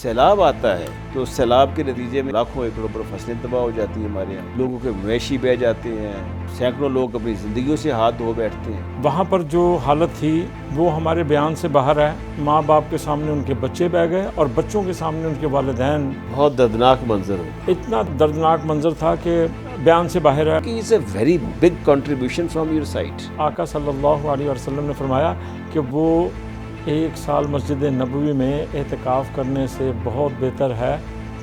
سیلاب آتا ہے تو سیلاب کے نتیجے میں لاکھوں ایکڑوں پر فصلیں تباہ ہو جاتی ہیں، ہمارے یہاں لوگوں کے مویشی بہہ جاتے ہیں، سینکڑوں لوگ اپنی زندگیوں سے ہاتھ دھو بیٹھتے ہیں۔ وہاں پر جو حالت تھی وہ ہمارے بیان سے باہر ہے۔ ماں باپ کے سامنے ان کے بچے بہہ گئے اور بچوں کے سامنے ان کے والدین۔ بہت دردناک منظر ہو، اتنا دردناک منظر تھا کہ بیان سے باہر ہے۔ It's a very big contribution from your side. آقا صلی اللہ علیہ وسلم نے فرمایا کہ وہ 1 سال مسجد نبوی میں اعتکاف کرنے سے بہت بہتر ہے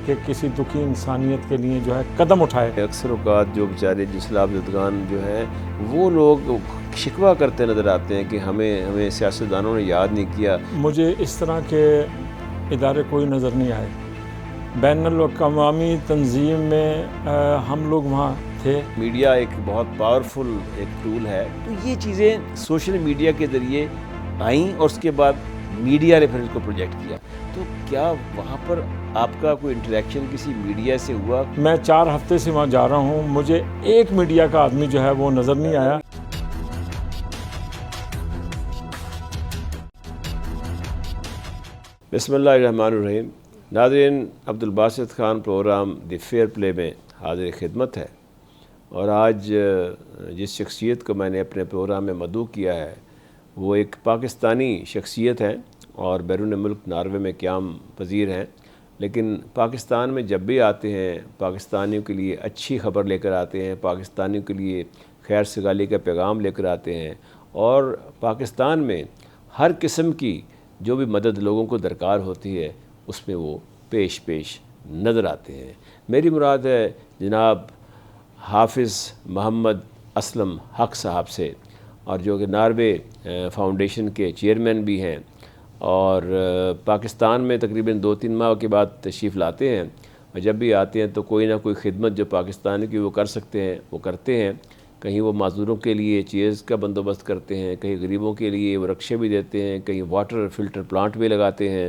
کہ کسی دکھی انسانیت کے لیے جو ہے قدم اٹھائے۔ اکثر اوقات جو بیچارے جو سیلاب زدگان جو ہیں وہ لوگ شکوہ کرتے نظر آتے ہیں کہ ہمیں سیاستدانوں نے یاد نہیں کیا۔ مجھے اس طرح کے ادارے کوئی نظر نہیں آئے۔ بین الاقوامی تنظیم میں ہم لوگ وہاں تھے۔ میڈیا ایک بہت پاورفل ایک ٹول ہے، تو یہ چیزیں سوشل میڈیا کے ذریعے آئیں اور اس کے بعد میڈیا نے پھر اس کو پروجیکٹ کیا، تو کیا وہاں پر آپ کا کوئی انٹریکشن کسی میڈیا سے ہوا؟ میں 4 ہفتے سے وہاں جا رہا ہوں، مجھے ایک میڈیا کا آدمی جو ہے وہ نظر نہیں آیا۔ بسم اللہ الرحمن الرحیم۔ ناظرین، عبدالباسط خان پروگرام دی فیئر پلے میں حاضر خدمت ہے، اور آج جس شخصیت کو میں نے اپنے پروگرام میں مدعو کیا ہے وہ ایک پاکستانی شخصیت ہے اور بیرون ملک ناروے میں قیام پذیر ہیں، لیکن پاکستان میں جب بھی آتے ہیں پاکستانیوں کے لیے اچھی خبر لے کر آتے ہیں، پاکستانیوں کے لیے خیر سگالی کا پیغام لے کر آتے ہیں، اور پاکستان میں ہر قسم کی جو بھی مدد لوگوں کو درکار ہوتی ہے اس میں وہ پیش نظر آتے ہیں۔ میری مراد ہے جناب حافظ محمد اسلم حق صاحب سے، اور جو کہ ناروے فاؤنڈیشن کے چیئرمین بھی ہیں، اور پاکستان میں تقریباً 2-3 ماہ کے بعد تشریف لاتے ہیں، اور جب بھی آتے ہیں تو کوئی نہ کوئی خدمت جو پاکستان کی وہ کر سکتے ہیں وہ کرتے ہیں۔ کہیں وہ معذوروں کے لیے چیئرز کا بندوبست کرتے ہیں، کہیں غریبوں کے لیے وہ رکشے بھی دیتے ہیں، کہیں واٹر فلٹر پلانٹ بھی لگاتے ہیں،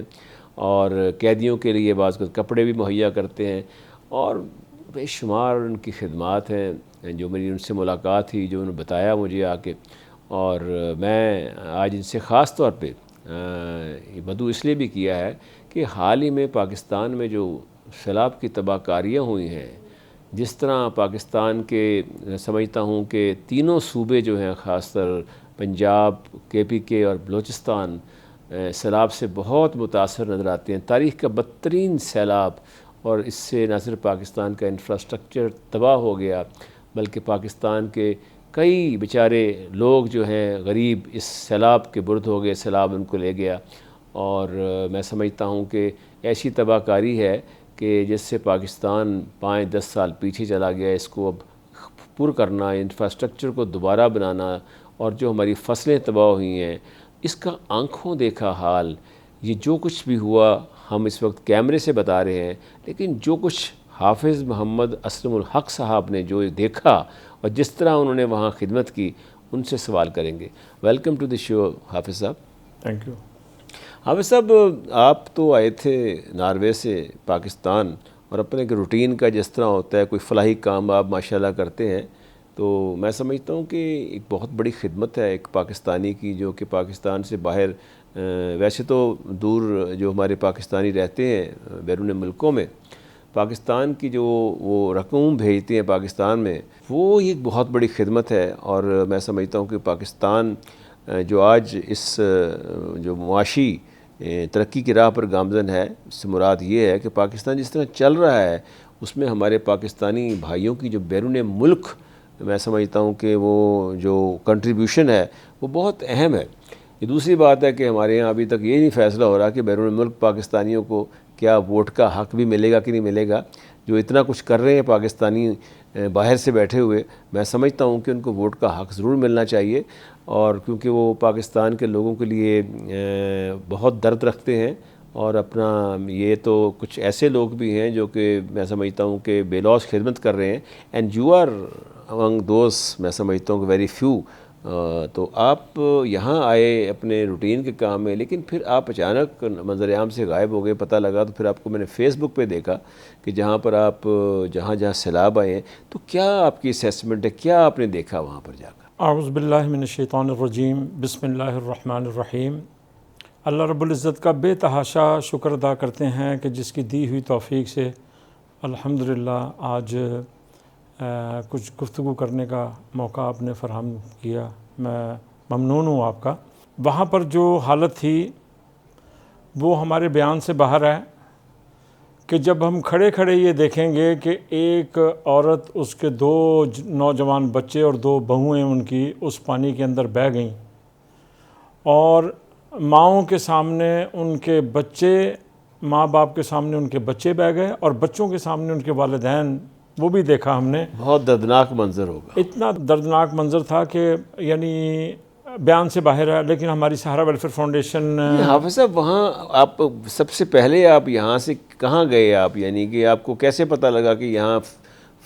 اور قیدیوں کے لیے بعض کپڑے بھی مہیا کرتے ہیں، اور بے شمار ان کی خدمات ہیں جو میری ان سے ملاقات تھی، جو انہوں نے بتایا مجھے آ کے، اور میں آج ان سے خاص طور پہ یہ مدعو اس لیے بھی کیا ہے کہ حال ہی میں پاکستان میں جو سیلاب کی تباہ کاریاں ہوئی ہیں، جس طرح پاکستان کے سمجھتا ہوں کہ تینوں صوبے جو ہیں، خاص طر پنجاب، KPK اور بلوچستان سیلاب سے بہت متاثر نظر آتے ہیں۔ تاریخ کا بدترین سیلاب، اور اس سے نہ صرف پاکستان کا انفراسٹرکچر تباہ ہو گیا بلکہ پاکستان کے کئی بیچارے لوگ جو ہیں غریب اس سیلاب کے برد ہو گئے، سیلاب ان کو لے گیا، اور میں سمجھتا ہوں کہ ایسی تباہ کاری ہے کہ جس سے پاکستان 5-10 سال پیچھے چلا گیا۔ اس کو اب پر کرنا، انفراسٹرکچر کو دوبارہ بنانا، اور جو ہماری فصلیں تباہ ہوئی ہیں اس کا آنکھوں دیکھا حال، یہ جو کچھ بھی ہوا ہم اس وقت کیمرے سے بتا رہے ہیں، لیکن جو کچھ حافظ محمد اسلم الحق صاحب نے جو دیکھا اور جس طرح انہوں نے وہاں خدمت کی، ان سے سوال کریں گے۔ ویلکم ٹو دی شو حافظ صاحب۔ Thank you. حافظ صاحب، آپ تو آئے تھے ناروے سے پاکستان، اور اپنے ایک روٹین کا جس طرح ہوتا ہے، کوئی فلاحی کام آپ ماشاءاللہ کرتے ہیں، تو میں سمجھتا ہوں کہ ایک بہت بڑی خدمت ہے ایک پاکستانی کی، جو کہ پاکستان سے باہر ویسے تو دور جو ہمارے پاکستانی رہتے ہیں بیرون ملکوں میں، پاکستان کی جو وہ رقم بھیجتے ہیں پاکستان میں، وہ ایک بہت بڑی خدمت ہے۔ اور میں سمجھتا ہوں کہ پاکستان جو آج اس جو معاشی ترقی کی راہ پر گامزن ہے، اس سے مراد یہ ہے کہ پاکستان جس طرح چل رہا ہے اس میں ہمارے پاکستانی بھائیوں کی جو بیرون ملک میں سمجھتا ہوں کہ وہ جو کنٹریبیوشن ہے وہ بہت اہم ہے۔ یہ دوسری بات ہے کہ ہمارے یہاں ابھی تک یہ نہیں فیصلہ ہو رہا کہ بیرون ملک پاکستانیوں کو کیا ووٹ کا حق بھی ملے گا کہ نہیں ملے گا۔ جو اتنا کچھ کر رہے ہیں پاکستانی باہر سے بیٹھے ہوئے، میں سمجھتا ہوں کہ ان کو ووٹ کا حق ضرور ملنا چاہیے، اور کیونکہ وہ پاکستان کے لوگوں کے لیے بہت درد رکھتے ہیں، اور اپنا یہ تو کچھ ایسے لوگ بھی ہیں جو کہ میں سمجھتا ہوں کہ بے لوث خدمت کر رہے ہیں، and you are among those, میں سمجھتا ہوں کہ ویری فیو۔ تو آپ یہاں آئے اپنے روٹین کے کام میں، لیکن پھر آپ اچانک منظر عام سے غائب ہو گئے۔ پتہ لگا تو پھر آپ کو میں نے فیس بک پہ دیکھا کہ جہاں پر آپ جہاں سیلاب آئے ہیں، تو کیا آپ کی اسیسمنٹ ہے، کیا آپ نے دیکھا وہاں پر جا کر؟ اعوذ باللہ من الشیطان الرجیم، بسم اللہ الرحمن الرحیم۔ اللہ رب العزت کا بے تحاشا شکر ادا کرتے ہیں کہ جس کی دی ہوئی توفیق سے الحمدللہ آج کچھ گفتگو کرنے کا موقع آپ نے فراہم کیا. میں ممنون ہوں آپ کا. وہاں پر جو حالت تھی وہ ہمارے بیان سے باہر ہے کہ جب ہم کھڑے کھڑے یہ دیکھیں گے کہ ایک عورت، اس کے 2 نوجوان بچے اور 2 بہویں ان کی اس پانی کے اندر بہہ گئیں، اور ماؤں کے سامنے ان کے بچے، ماں باپ کے سامنے ان کے بچے بہہ گئے، اور بچوں کے سامنے ان کے والدین، وہ بھی دیکھا ہم نے. بہت دردناک منظر ہوگا. اتنا دردناک منظر تھا کہ یعنی بیان سے باہر ہے. لیکن ہماری سہارا ویلفیئر فاؤنڈیشن. حافظ صاحب، وہاں آپ سب سے پہلے آپ یہاں سے کہاں گئے؟ آپ یعنی کہ آپ کو کیسے پتہ لگا کہ یہاں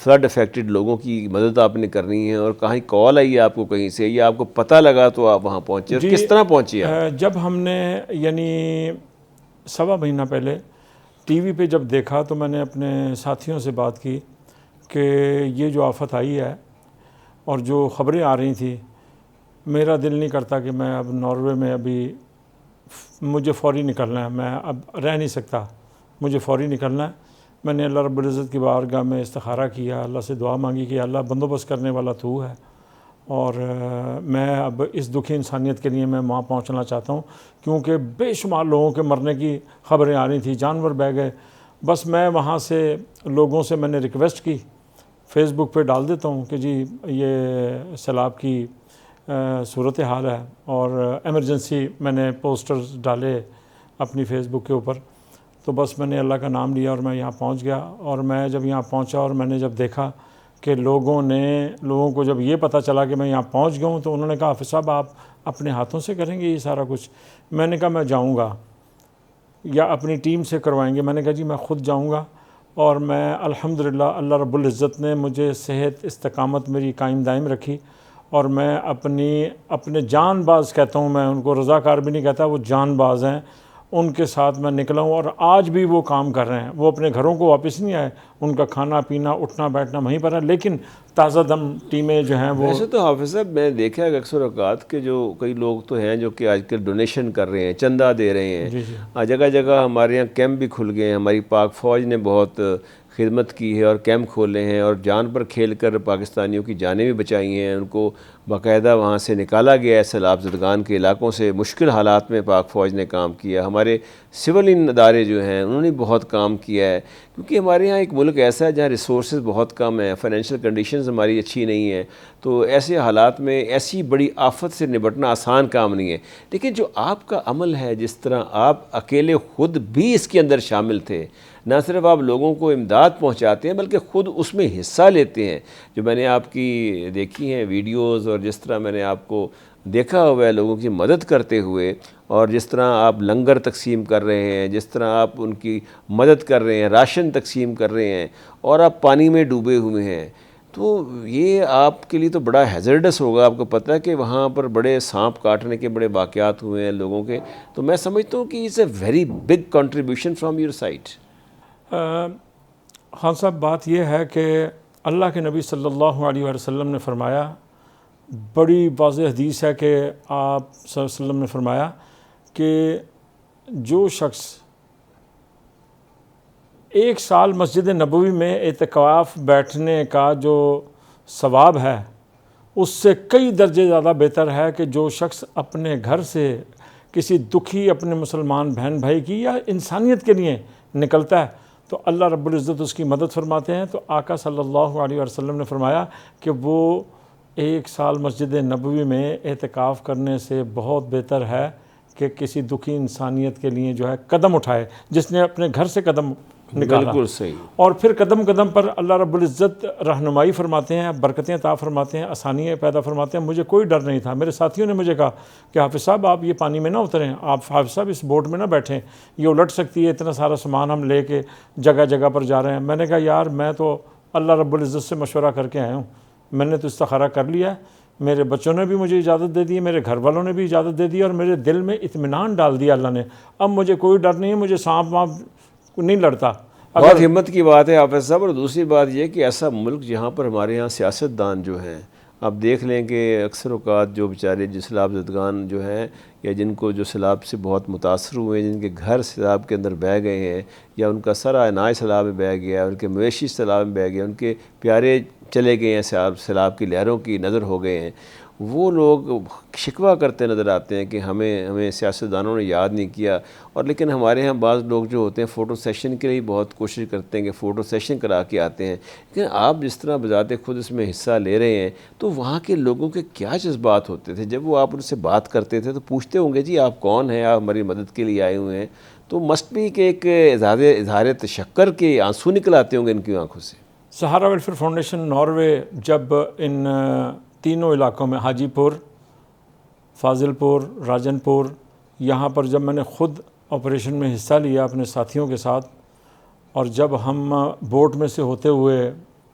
فلڈ افیکٹڈ لوگوں کی مدد آپ نے کرنی ہے، اور کہیں کال آئی آپ کو کہیں سے، یا آپ کو پتہ لگا تو آپ وہاں پہنچے، اور کس طرح پہنچے آپ؟ جب ہم نے یعنی 1.25 مہینہ پہلے ٹی وی پہ جب دیکھا تو میں نے اپنے ساتھیوں سے بات کی کہ یہ جو آفت آئی ہے اور جو خبریں آ رہی تھیں، میرا دل نہیں کرتا کہ میں اب ناروے میں ابھی مجھے فوری نکلنا ہے، میں اب رہ نہیں سکتا، مجھے فوری نکلنا ہے. میں نے اللہ رب العزت کی بارگاہ میں استخارہ کیا، اللہ سے دعا مانگی کہ اللہ بندوبست کرنے والا تو ہے، اور میں اب اس دکھی انسانیت کے لیے میں وہاں پہنچنا چاہتا ہوں، کیونکہ بے شمار لوگوں کے مرنے کی خبریں آ رہی تھیں، جانور بہہ گئے. بس میں وہاں سے لوگوں سے میں نے ریکویسٹ کی، فیس بک پہ ڈال دیتا ہوں کہ جی یہ سیلاب کی صورت حال ہے، اور ایمرجنسی میں نے پوسٹرز ڈالے اپنی فیس بک کے اوپر. تو بس میں نے اللہ کا نام لیا اور میں یہاں پہنچ گیا. اور میں جب یہاں پہنچا اور میں نے جب دیکھا کہ لوگوں کو جب یہ پتہ چلا کہ میں یہاں پہنچ گیا ہوں، تو انہوں نے کہا حافظ صاحب آپ اپنے ہاتھوں سے کریں گے یہ سارا کچھ؟ میں نے کہا میں جاؤں گا، یا اپنی ٹیم سے کروائیں گے؟ میں نے کہا جی میں خود جاؤں گا. اور میں الحمدللہ اللہ رب العزت نے مجھے صحت استقامت میری قائم دائم رکھی، اور میں اپنے جان باز کہتا ہوں، میں ان کو رضاکار بھی نہیں کہتا، وہ جان باز ہیں، ان کے ساتھ میں نکلا ہوں. اور آج بھی وہ کام کر رہے ہیں، وہ اپنے گھروں کو واپس نہیں آئے، ان کا کھانا پینا اٹھنا بیٹھنا وہیں پر ہے، لیکن تازہ دم ٹیمیں جو ہیں وہ. ویسے تو حافظ صاحب میں دیکھا ہے اکثر اوقات کہ جو کئی لوگ تو ہیں جو کہ آج کل ڈونیشن کر رہے ہیں، چندہ دے رہے ہیں. جی جگہ جگہ ہمارے یہاں کیمپ بھی کھل گئے ہیں، ہماری پاک فوج نے بہت خدمت کی ہے اور کیمپ کھولے ہیں، اور جان پر کھیل کر پاکستانیوں کی جانیں بھی بچائی ہیں. ان کو باقاعدہ وہاں سے نکالا گیا ہے، سیلاب زدگان کے علاقوں سے. مشکل حالات میں پاک فوج نے کام کیا. ہمارے سول ادارے جو ہیں انہوں نے بہت کام کیا ہے، کیونکہ ہمارے یہاں ایک ملک ایسا ہے جہاں ریسورسز بہت کم ہیں، فائنینشیل کنڈیشنز ہماری اچھی نہیں ہیں. تو ایسے حالات میں ایسی بڑی آفت سے نپٹنا آسان کام نہیں ہے. لیکن جو آپ کا عمل ہے، جس طرح آپ اکیلے خود بھی اس کے اندر شامل تھے، نہ صرف آپ لوگوں کو امداد پہنچاتے ہیں بلکہ خود اس میں حصہ لیتے ہیں. جو میں نے آپ کی دیکھی ہیں ویڈیوز، اور جس طرح میں نے آپ کو دیکھا ہوا ہے لوگوں کی مدد کرتے ہوئے، اور جس طرح آپ لنگر تقسیم کر رہے ہیں، جس طرح آپ ان کی مدد کر رہے ہیں، راشن تقسیم کر رہے ہیں، اور آپ پانی میں ڈوبے ہوئے ہیں، تو یہ آپ کے لیے تو بڑا ہیزرڈس ہوگا. آپ کو پتہ ہے کہ وہاں پر بڑے سانپ کاٹنے کے بڑے واقعات ہوئے ہیں لوگوں کے. تو میں سمجھتا ہوں کہ it's a very big contribution from your side. Khan صاحب، بات یہ ہے کہ اللہ کے نبی صلی اللہ علیہ وسلم نے فرمایا، بڑی واضح حدیث ہے کہ آپ صلی اللہ علیہ وسلم نے فرمایا کہ جو شخص 1 سال مسجد نبوی میں اعتکاف بیٹھنے کا جو ثواب ہے، اس سے کئی درجے زیادہ بہتر ہے کہ جو شخص اپنے گھر سے کسی دکھی اپنے مسلمان بہن بھائی کی یا انسانیت کے لیے نکلتا ہے، تو اللہ رب العزت اس کی مدد فرماتے ہیں. تو آقا صلی اللہ علیہ وسلم نے فرمایا کہ وہ 1 سال مسجد نبوی میں اعتکاف کرنے سے بہت بہتر ہے کہ کسی دکھی انسانیت کے لیے جو ہے قدم اٹھائے، جس نے اپنے گھر سے قدم نکالا. بالکل صحیح. اور پھر قدم قدم پر اللہ رب العزت رہنمائی فرماتے ہیں، برکتیں عطا فرماتے ہیں، آسانیاں پیدا فرماتے ہیں. مجھے کوئی ڈر نہیں تھا. میرے ساتھیوں نے مجھے کہا کہ حافظ صاحب آپ یہ پانی میں نہ اتریں، آپ حافظ صاحب اس بوٹ میں نہ بیٹھیں، یہ الٹ سکتی ہے، اتنا سارا سامان ہم لے کے جگہ جگہ پر جا رہے ہیں. میں نے کہا یار میں تو اللہ رب العزت سے مشورہ کر کے آیا ہوں، میں نے تو استخارہ کر لیا ہے. میرے بچوں نے بھی مجھے اجازت دے دی، میرے گھر والوں نے بھی اجازت دے دی، اور میرے دل میں اطمینان ڈال دیا اللہ نے. اب مجھے کوئی ڈر نہیں ہے، مجھے سانپ وانپ نہیں لڑتا. بہت ہمت کی بات ہے حافظ صاحب. اور دوسری بات یہ کہ ایسا ملک جہاں پر ہمارے یہاں سیاستدان جو ہیں آپ دیکھ لیں کہ اکثر اوقات جو بیچارے جو سیلاب زدگان جو ہیں یا جن کو جو سیلاب سے بہت متاثر ہوئے ہیں، جن کے گھر سیلاب کے اندر بہہ گئے ہیں یا ان کا سرا اناج سیلاب میں بہہ گیا، ان کے مویشی سیلاب میں بہہ گئے، ان کے پیارے چلے گئے ہیں سیلاب کی لہروں کی نظر ہو گئے ہیں، وہ لوگ شکوہ کرتے نظر آتے ہیں کہ ہمیں سیاستدانوں نے یاد نہیں کیا. اور لیکن ہمارے ہاں بعض لوگ جو ہوتے ہیں فوٹو سیشن کے لیے بہت کوشش کرتے ہیں کہ فوٹو سیشن کرا کے آتے ہیں. لیکن آپ جس طرح بذات خود اس میں حصہ لے رہے ہیں تو وہاں کے لوگوں کے کیا جذبات ہوتے تھے جب وہ آپ ان سے بات کرتے تھے؟ تو پوچھتے ہوں گے جی آپ کون ہیں، آپ ہماری مدد کے لیے آئے ہوئے ہیں. تو مسٹ بھی کہ ایک اظہار تشکر کے آنسو نکل آتے ہوں گے ان کی آنکھوں سے. سہارا ویلفیئر فاؤنڈیشن ناروے جب ان تینوں علاقوں میں حاجی پور، فاضل پور، راجن پور، یہاں پر جب میں نے خود آپریشن میں حصہ لیا اپنے ساتھیوں کے ساتھ، اور جب ہم بوٹ میں سے ہوتے ہوئے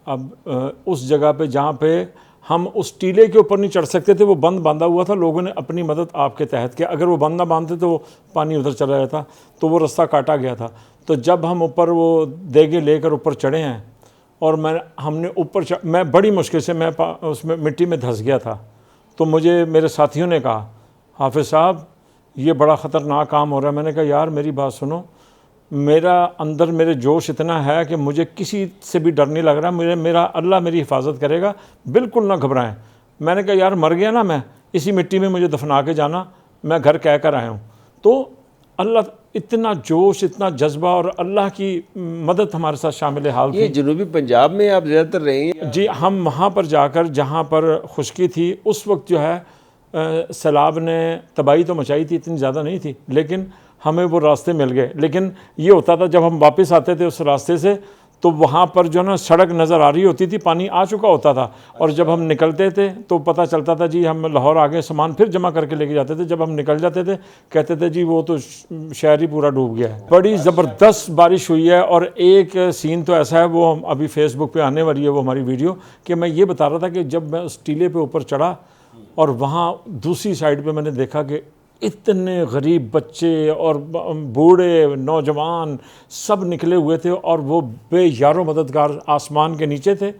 اب اس جگہ پہ جہاں پہ ہم اس ٹیلے کے اوپر نہیں چڑھ سکتے تھے، وہ بند باندھا ہوا تھا، لوگوں نے اپنی مدد آپ کے تحت کیا. اگر وہ بند نہ باندھتے تو وہ پانی ادھر چلا جاتا، تو وہ رستہ کاٹا گیا تھا. تو جب ہم اوپر وہ دیگے لے کر اوپر چڑھے ہیں اور ہم نے اوپر میں بڑی مشکل سے میں اس میں مٹی میں دھس گیا تھا، تو مجھے میرے ساتھیوں نے کہا حافظ صاحب یہ بڑا خطرناک کام ہو رہا ہے. میں نے کہا یار میری بات سنو، میرا اندر میرے جوش اتنا ہے کہ مجھے کسی سے بھی ڈر نہیں لگ رہا، میرا اللہ میری حفاظت کرے گا، بالکل نہ گھبرائیں. میں نے کہا یار مر گیا نا میں، اسی مٹی میں مجھے دفنا کے جانا، میں گھر کہہ کر آیا ہوں. تو اللہ اتنا جوش، اتنا جذبہ، اور اللہ کی مدد ہمارے ساتھ شامل حال تھی. یہ جنوبی پنجاب میں آپ زیادہ تر رہے ہیں؟ جی ہم وہاں پر جا کر جہاں پر خشکی تھی اس وقت جو ہے سیلاب نے تباہی تو مچائی تھی، اتنی زیادہ نہیں تھی، لیکن ہمیں وہ راستے مل گئے. لیکن یہ ہوتا تھا جب ہم واپس آتے تھے اس راستے سے تو وہاں پر جو نا سڑک نظر آ رہی ہوتی تھی، پانی آ چکا ہوتا تھا، اور جب ہم نکلتے تھے تو پتہ چلتا تھا جی ہم لاہور آگے سامان پھر جمع کر کے لے کے جاتے تھے. جب ہم نکل جاتے تھے کہتے تھے جی وہ تو شہر ہی پورا ڈوب گیا ہے. بڑی زبردست بارش ہوئی ہے، اور ایک سین تو ایسا ہے وہ ابھی فیس بک پہ آنے والی ہے وہ ہماری ویڈیو، کہ میں یہ بتا رہا تھا کہ جب میں اس ٹیلے پہ اوپر چڑھا اور وہاں دوسری سائڈ پہ میں نے دیکھا کہ اتنے غریب بچے اور بوڑھے نوجوان سب نکلے ہوئے تھے، اور وہ بے یار و مددگار آسمان کے نیچے تھے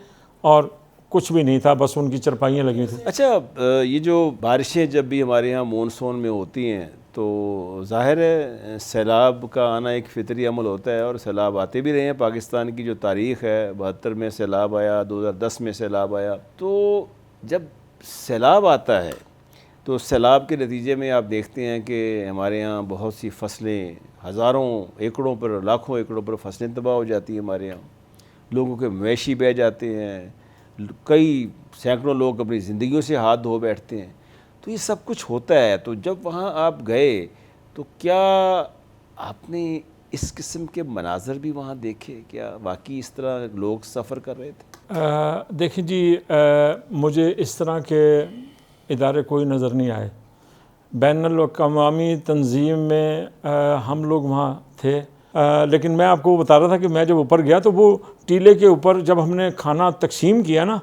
اور کچھ بھی نہیں تھا، بس ان کی چرپائیاں لگی تھیں. اچھا، یہ جو بارشیں جب بھی ہمارے یہاں مونسون میں ہوتی ہیں تو ظاہر ہے سیلاب کا آنا ایک فطری عمل ہوتا ہے، اور سیلاب آتے بھی رہے ہیں. پاکستان کی جو تاریخ ہے 72 میں سیلاب آیا، 2010 میں سیلاب آیا. تو جب سیلاب آتا ہے تو سیلاب کے نتیجے میں آپ دیکھتے ہیں کہ ہمارے ہاں بہت سی فصلیں، ہزاروں ایکڑوں پر، لاکھوں ایکڑوں پر فصلیں تباہ ہو جاتی ہیں. ہمارے ہاں لوگوں کے مویشی بہہ جاتے ہیں، کئی سینکڑوں لوگ اپنی زندگیوں سے ہاتھ دھو بیٹھتے ہیں. تو یہ سب کچھ ہوتا ہے. تو جب وہاں آپ گئے تو کیا آپ نے اس قسم کے مناظر بھی وہاں دیکھے؟ کیا واقعی اس طرح لوگ سفر کر رہے تھے؟ دیکھیں جی مجھے اس طرح کے ادارے کوئی نظر نہیں آئے. بین الاقوامی تنظیم میں ہم لوگ وہاں تھے، لیکن میں آپ کو بتا رہا تھا کہ میں جب اوپر گیا تو وہ ٹیلے کے اوپر جب ہم نے کھانا تقسیم کیا نا،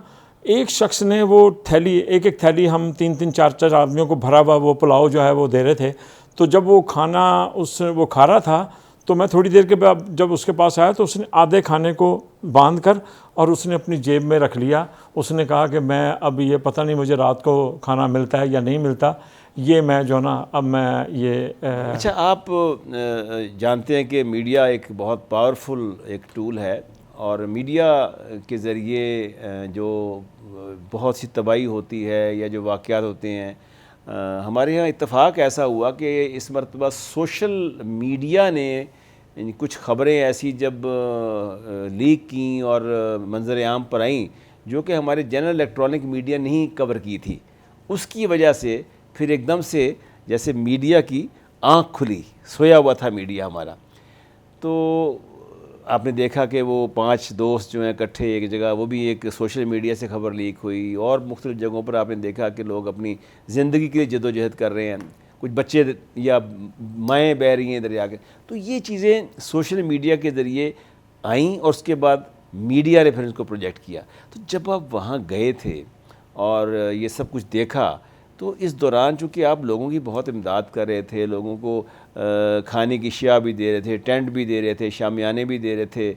ایک شخص نے وہ تھیلی، ایک تھیلی ہم 3 4 آدمیوں کو بھرا ہوا وہ پلاؤ جو ہے وہ دے رہے تھے. تو جب وہ کھانا وہ کھا رہا تھا تو میں تھوڑی دیر کے بعد جب اس کے پاس آیا تو اس نے آدھے کھانے کو باندھ کر اور اس نے اپنی جیب میں رکھ لیا. اس نے کہا کہ میں اب یہ پتہ نہیں مجھے رات کو کھانا ملتا ہے یا نہیں ملتا، یہ میں جو نا اب میں یہ اچھا، آپ جانتے ہیں کہ میڈیا ایک بہت پاورفل ایک ٹول ہے، اور میڈیا کے ذریعے جو بہت سی تباہی ہوتی ہے یا جو واقعات ہوتے ہیں، ہمارے یہاں اتفاق ایسا ہوا کہ اس مرتبہ سوشل میڈیا نے کچھ خبریں ایسی جب لیک کیں اور منظر عام پر آئیں جو کہ ہمارے جنرل الیکٹرانک میڈیا نے ہی کور کی تھی، اس کی وجہ سے پھر ایک دم سے جیسے میڈیا کی آنکھ کھلی. سویا ہوا تھا میڈیا ہمارا. تو آپ نے دیکھا کہ وہ 5 دوست جو ہیں اکٹھے ایک جگہ، وہ بھی ایک سوشل میڈیا سے خبر لیک ہوئی، اور مختلف جگہوں پر آپ نے دیکھا کہ لوگ اپنی زندگی کے لیے جدوجہد کر رہے ہیں، کچھ بچے یا مائیں بہہ رہی ہیں دریا کے. تو یہ چیزیں سوشل میڈیا کے ذریعے آئیں اور اس کے بعد میڈیا نے پھر اس کو پروجیکٹ کیا. تو جب آپ وہاں گئے تھے اور یہ سب کچھ دیکھا تو اس دوران چونکہ آپ لوگوں کی بہت امداد کر رہے تھے، لوگوں کو کھانے کی اشیاء بھی دے رہے تھے، ٹینٹ بھی دے رہے تھے، شامیانے بھی دے رہے تھے،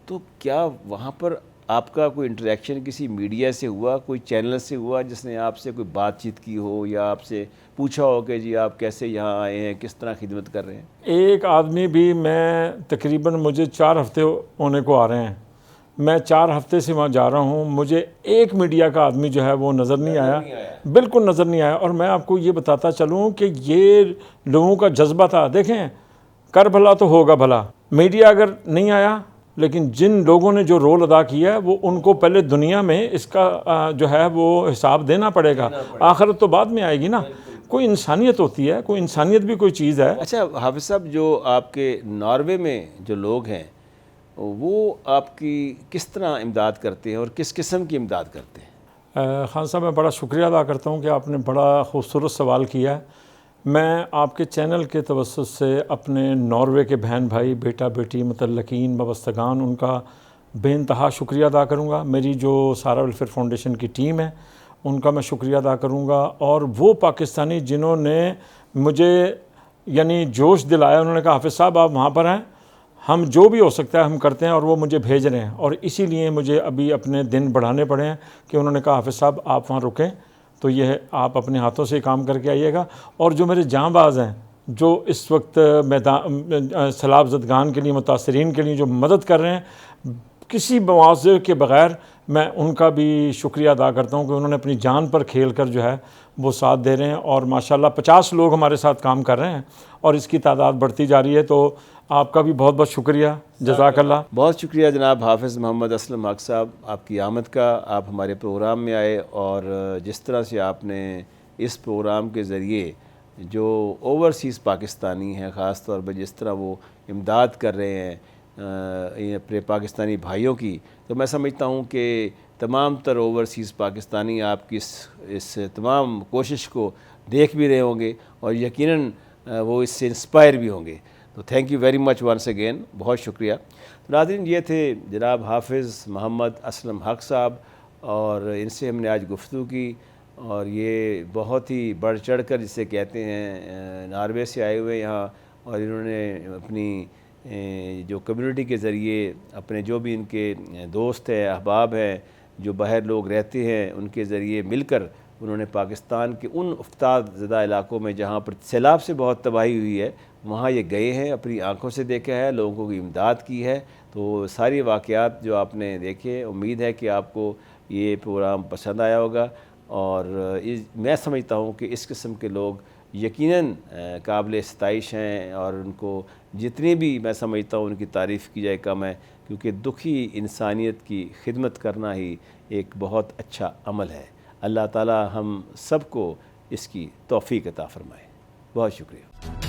تو کیا وہاں پر آپ کا کوئی انٹریکشن کسی میڈیا سے ہوا، کوئی چینل سے ہوا جس نے آپ سے کوئی بات چیت کی ہو یا آپ سے پوچھا ہو کہ جی آپ کیسے یہاں آئے ہیں، کس طرح خدمت کر رہے ہیں؟ ایک آدمی بھی، میں تقریباً مجھے 4 ہفتے ہونے کو آ رہے ہیں، میں 4 ہفتے سے وہاں جا رہا ہوں، مجھے ایک میڈیا کا آدمی جو ہے وہ نظر نہیں آیا، بالکل نظر نہیں آیا۔ اور میں آپ کو یہ بتاتا چلوں کہ یہ لوگوں کا جذبہ تھا۔ دیکھیں، کر بھلا تو ہوگا بھلا، میڈیا اگر نہیں آیا، لیکن جن لوگوں نے جو رول ادا کیا ہے وہ ان کو پہلے دنیا میں اس کا جو ہے وہ حساب دینا پڑے گا، آخرت تو بعد میں آئے گی نا۔ کوئی انسانیت ہوتی ہے، کوئی انسانیت بھی کوئی چیز ہے۔ اچھا حافظ صاحب، جو آپ کے ناروے میں جو لوگ ہیں وہ آپ کی کس طرح امداد کرتے ہیں اور کس قسم کی امداد کرتے ہیں؟ خان صاحب، میں بڑا شکریہ ادا کرتا ہوں کہ آپ نے بڑا خوبصورت سوال کیا ہے۔ میں آپ کے چینل کے توسط سے اپنے ناروے کے بہن بھائی، بیٹا بیٹی، متعلقین، وابستگان، ان کا بے انتہا شکریہ ادا کروں گا۔ میری جو سارا ویلفیئر فاؤنڈیشن کی ٹیم ہے ان کا میں شکریہ ادا کروں گا، اور وہ پاکستانی جنہوں نے مجھے یعنی جوش دلایا، انہوں نے کہا حافظ صاحب آپ وہاں پر ہیں، ہم جو بھی ہو سکتا ہے ہم کرتے ہیں، اور وہ مجھے بھیج رہے ہیں، اور اسی لیے مجھے ابھی اپنے دن بڑھانے پڑے ہیں کہ انہوں نے کہا حافظ صاحب آپ وہاں رکیں، تو یہ آپ اپنے ہاتھوں سے کام کر کے آئیے گا۔ اور جو میرے جاں باز ہیں جو اس وقت میدان سیلاب زدگان کے لیے، متاثرین کے لیے جو مدد کر رہے ہیں کسی معاوضے کے بغیر، میں ان کا بھی شکریہ ادا کرتا ہوں کہ انہوں نے اپنی جان پر کھیل کر جو ہے وہ ساتھ دے رہے ہیں، اور ماشاءاللہ 50 لوگ ہمارے ساتھ کام کر رہے ہیں اور اس کی تعداد بڑھتی جا رہی ہے۔ تو آپ کا بھی بہت بہت شکریہ، جزاک اللہ۔ بہت شکریہ جناب حافظ محمد اسلم حق صاحب، آپ کی آمد کا، آپ ہمارے پروگرام میں آئے، اور جس طرح سے آپ نے اس پروگرام کے ذریعے جو اوورسیز پاکستانی ہیں، خاص طور پہ جس طرح وہ امداد کر رہے ہیں اپنے پاکستانی بھائیوں کی، تو میں سمجھتا ہوں کہ تمام تر اوورسیز پاکستانی آپ کی اس تمام کوشش کو دیکھ بھی رہے ہوں گے، اور یقیناً وہ اس سے انسپائر بھی ہوں گے۔ تو thank you very much once again, بہت شکریہ۔ ناظرین، یہ تھے جناب حافظ محمد اسلم حق صاحب، اور ان سے ہم نے آج گفتگو کی، اور یہ بہت ہی بڑھ چڑھ کر جسے کہتے ہیں ناروے سے آئے ہوئے یہاں، اور انہوں نے اپنی جو کمیونٹی کے ذریعے اپنے جو بھی ان کے دوست ہیں، احباب ہیں، جو باہر لوگ رہتے ہیں، ان کے ذریعے مل کر انہوں نے پاکستان کے ان افتاد زدہ علاقوں میں جہاں پر سیلاب سے بہت تباہی ہوئی ہے، وہاں یہ گئے ہیں، اپنی آنکھوں سے دیکھا ہے، لوگوں کی امداد کی ہے۔ تو ساری واقعات جو آپ نے دیکھے، امید ہے کہ آپ کو یہ پروگرام پسند آیا ہوگا، اور میں سمجھتا ہوں کہ اس قسم کے لوگ یقیناً قابل ستائش ہیں، اور ان کو جتنی بھی میں سمجھتا ہوں ان کی تعریف کی جائے کم ہے، کیونکہ دکھی انسانیت کی خدمت کرنا ہی ایک بہت اچھا عمل ہے۔ اللہ تعالی ہم سب کو اس کی توفیق عطا فرمائے۔ بہت شکریہ۔